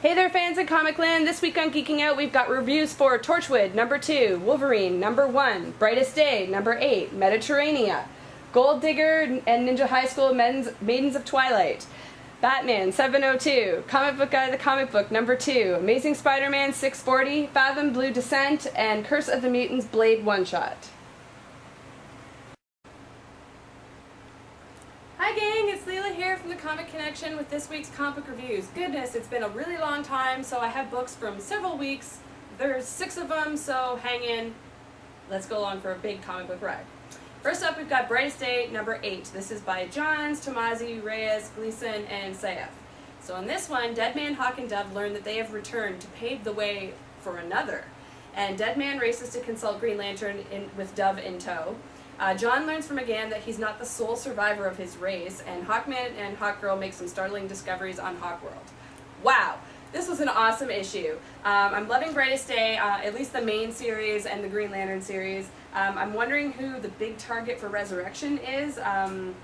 Hey there, fans of Comic Land. This week on Geeking Out, we've got reviews for Torchwood, number 2, Wolverine, number 1, Brightest Day, number 8, Mediterranea, Gold Digger and Ninja High School Maidens of Twilight, Batman 702, Comic Book Guy the Comic Book, number 2, Amazing Spider-Man 640, Fathom Blue Descent, and Curse of the Mutants Blade One-Shot. Hi gang, it's Leila here from the Comic Connection with this week's comic book reviews. Goodness, it's been a really long time, so I have books from several weeks. There's 6 of them, so hang in. Let's go along for a big comic book ride. First up, we've got Brightest Day, number 8. This is by Johns, Tomasi, Reyes, Gleason, and Sayef. So in this one, Deadman, Hawk, and Dove learn that they have returned to pave the way for another. And Deadman races to consult Green Lantern with Dove in tow. John learns from McGann that he's not the sole survivor of his race, and Hawkman and Hawkgirl make some startling discoveries on Hawkworld. Wow, this was an awesome issue. I'm loving Brightest Day, at least the main series and the Green Lantern series. I'm wondering who the big target for Resurrection is, and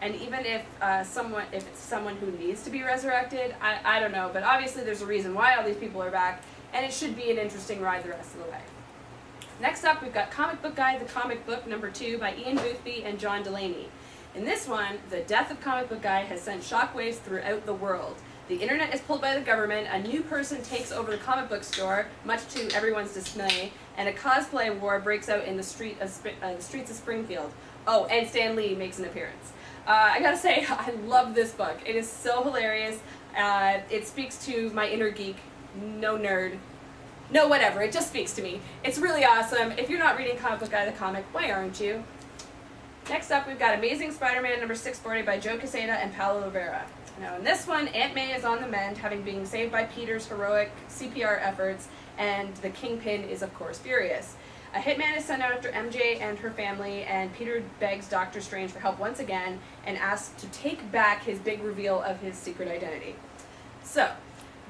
even if it's someone who needs to be resurrected, I don't know, but obviously there's a reason why all these people are back, and it should be an interesting ride the rest of the way. Next up, we've got Comic Book Guy, the Comic Book, number 2 by Ian Boothby and John Delaney. In this one, the death of Comic Book Guy has sent shockwaves throughout the world. The internet is pulled by the government, a new person takes over the comic book store, much to everyone's dismay, and a cosplay war breaks out in the streets of Springfield. Oh, and Stan Lee makes an appearance. I gotta say, I love this book. It is so hilarious. It speaks to my inner geek, no nerd. No, whatever, it just speaks to me. It's really awesome. If you're not reading Comic Book Guy the Comic, why aren't you? Next up, we've got Amazing Spider-Man number 640 by Joe Quesada and Paulo Rivera. Now in this one, Aunt May is on the mend, having been saved by Peter's heroic CPR efforts, and the Kingpin is of course furious. A hitman is sent out after MJ and her family, and Peter begs Doctor Strange for help once again, and asks to take back his big reveal of his secret identity. So,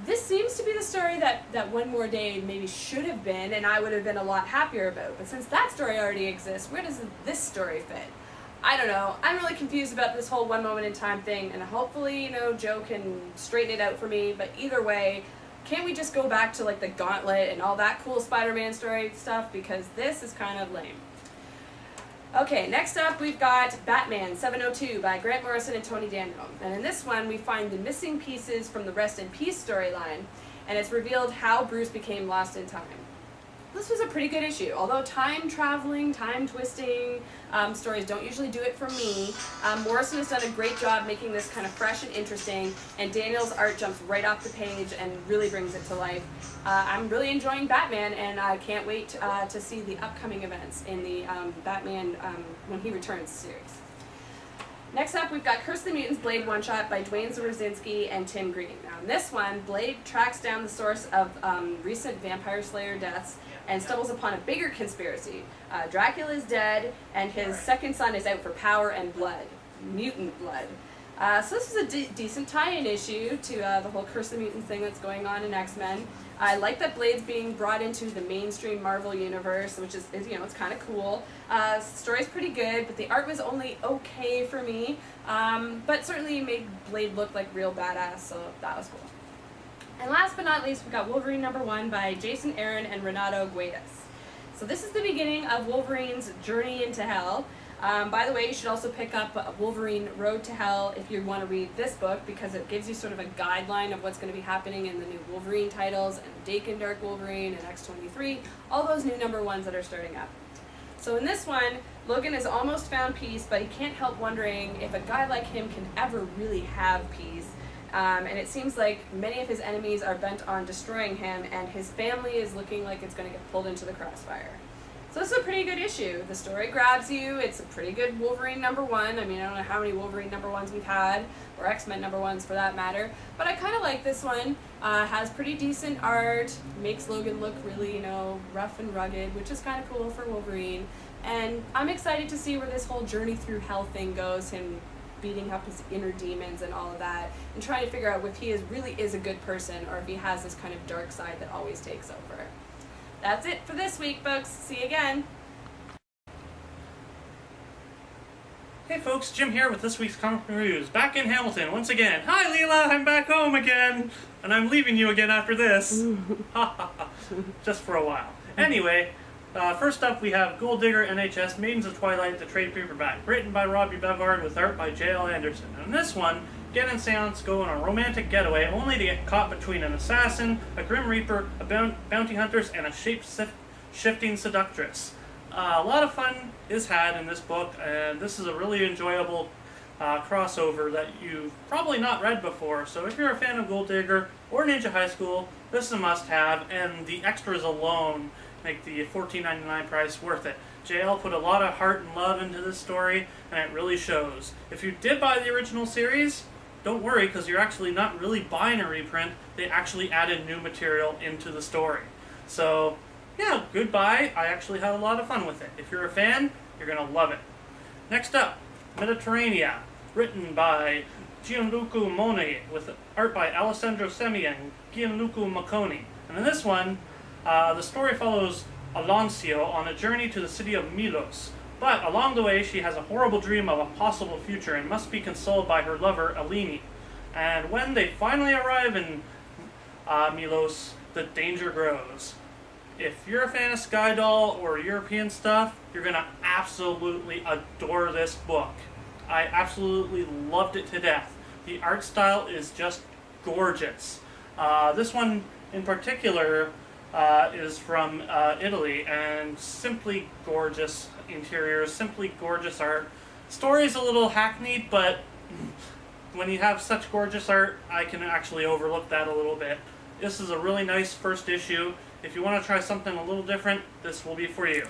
this seems to be the story that One More Day maybe should have been, and I would have been a lot happier about. But since that story already exists, where does this story fit? I don't know. I'm really confused about this whole one moment in time thing, and hopefully, Joe can straighten it out for me. But either way, can't we just go back to like the Gauntlet and all that cool Spider-Man story stuff? Because this is kind of lame. Okay, next up we've got Batman 702 by Grant Morrison and Tony Daniel. And in this one we find the missing pieces from the Rest in Peace storyline, and it's revealed how Bruce became lost in time. This was a pretty good issue, although time-traveling, time-twisting stories don't usually do it for me. Morrison has done a great job making this kind of fresh and interesting, and Daniel's art jumps right off the page and really brings it to life. I'm really enjoying Batman, and I can't wait to see the upcoming events in the Batman When He Returns series. Next up, we've got Curse of the Mutants Blade One-Shot by Dwayne Zworzynski and Tim Green. Now, in this one, Blade tracks down the source of recent Vampire Slayer deaths and stumbles upon a bigger conspiracy. Dracula is dead, and his second son is out for power and blood. Mutant blood. So this is a decent tie-in issue to the whole Curse of the Mutants thing that's going on in X-Men. I like that Blade's being brought into the mainstream Marvel universe, which is it's kind of cool. The story's pretty good, but the art was only okay for me. But certainly made Blade look like real badass, so that was cool. And last but not least, we've got Wolverine number 1 by Jason Aaron and Renato Guedes. So this is the beginning of Wolverine's journey into hell. By the way, you should also pick up Wolverine Road to Hell if you want to read this book, because it gives you sort of a guideline of what's going to be happening in the new Wolverine titles, and Daken Dark Wolverine, and X-23, all those new number 1s that are starting up. So in this one, Logan has almost found peace, but he can't help wondering if a guy like him can ever really have peace. And it seems like many of his enemies are bent on destroying him, and his family is looking like it's going to get pulled into the crossfire. So this is a pretty good issue. The story grabs you. It's a pretty good Wolverine number 1. I mean, I don't know how many Wolverine number 1s we've had, or X-Men number 1s for that matter, but I kind of like this one. Has pretty decent art, makes Logan look really, rough and rugged, which is kind of cool for Wolverine. And I'm excited to see where this whole journey through hell thing goes, him beating up his inner demons and all of that, and trying to figure out if he really is a good person, or if he has this kind of dark side that always takes over. That's it for this week, folks. See you again. Hey folks, Jim here with this week's comic reviews. Back in Hamilton once again. Hi Leila, I'm back home again, and I'm leaving you again after this. Just for a while. Anyway, first up we have Gold Digger NHS Maidens of Twilight the trade paperback, written by Robbie Bevard with art by J.L. Anderson. And in this one, Gen and Seance go on a romantic getaway only to get caught between an assassin, a grim reaper, a bounty hunters, and a shape-shifting seductress. A lot of fun is had in this book, and this is a really enjoyable crossover that you've probably not read before. So if you're a fan of Gold Digger or Ninja High School, this is a must-have, and the extras alone make the $14.99 price worth it. JL put a lot of heart and love into this story, and it really shows. If you did buy the original series, don't worry, because you're actually not really buying a reprint. They actually added new material into the story. So yeah, goodbye. I actually had a lot of fun with it. If you're a fan, you're going to love it. Next up, Mediterranea, written by Gianluca Moni, with art by Alessandro Semi and Gianluca Macconi. And in this one, the story follows Aloncio on a journey to the city of Milos. But along the way, she has a horrible dream of a possible future and must be consoled by her lover, Alini. And when they finally arrive in Milos, the danger grows. If you're a fan of Skydoll or European stuff, you're going to absolutely adore this book. I absolutely loved it to death. The art style is just gorgeous. This one in particular is from Italy, and simply gorgeous interiors, simply gorgeous art. Story's a little hackneyed, but when you have such gorgeous art, I can actually overlook that a little bit. This is a really nice first issue. If you want to try something a little different, this will be for you.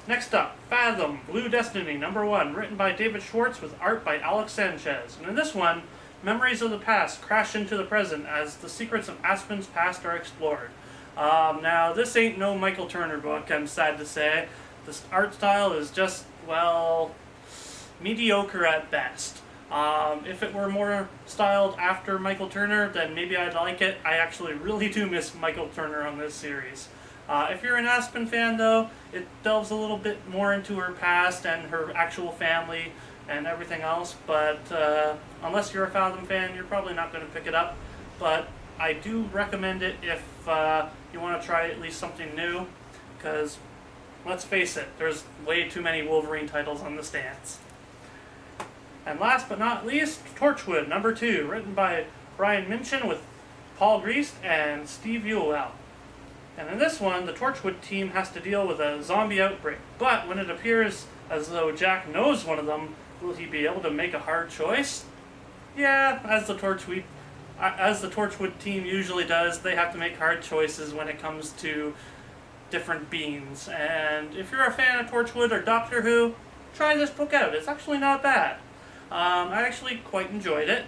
Next up, Fathom, Blue Destiny, #1, written by David Schwartz with art by Alex Sanchez. And in this one, memories of the past crash into the present as the secrets of Aspen's past are explored. Now, this ain't no Michael Turner book, I'm sad to say. This art style is just, well, mediocre at best. If it were more styled after Michael Turner, then maybe I'd like it. I actually really do miss Michael Turner on this series. If you're an Aspen fan, though, it delves a little bit more into her past and her actual family and everything else. But unless you're a Fathom fan, you're probably not going to pick it up. But I do recommend it if you want to try at least something new, because let's face it, there's way too many Wolverine titles on the stands. And last but not least, Torchwood, #2, written by Brian Minchin with Paul Griest and Steve Ewell. And in this one, the Torchwood team has to deal with a zombie outbreak. But when it appears as though Jack knows one of them, will he be able to make a hard choice? Yeah, as the Torchwood team usually does, they have to make hard choices when it comes to different beings. And if you're a fan of Torchwood or Doctor Who, try this book out. It's actually not bad. I actually quite enjoyed it.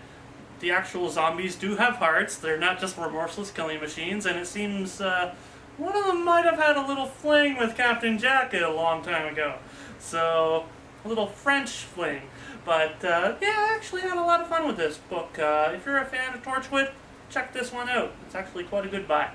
The actual zombies do have hearts. They're not just remorseless killing machines, and it seems one of them might have had a little fling with Captain Jacket a long time ago. So, a little French fling. But, yeah, I actually had a lot of fun with this book. If you're a fan of Torchwood, check this one out. It's actually quite a good buy.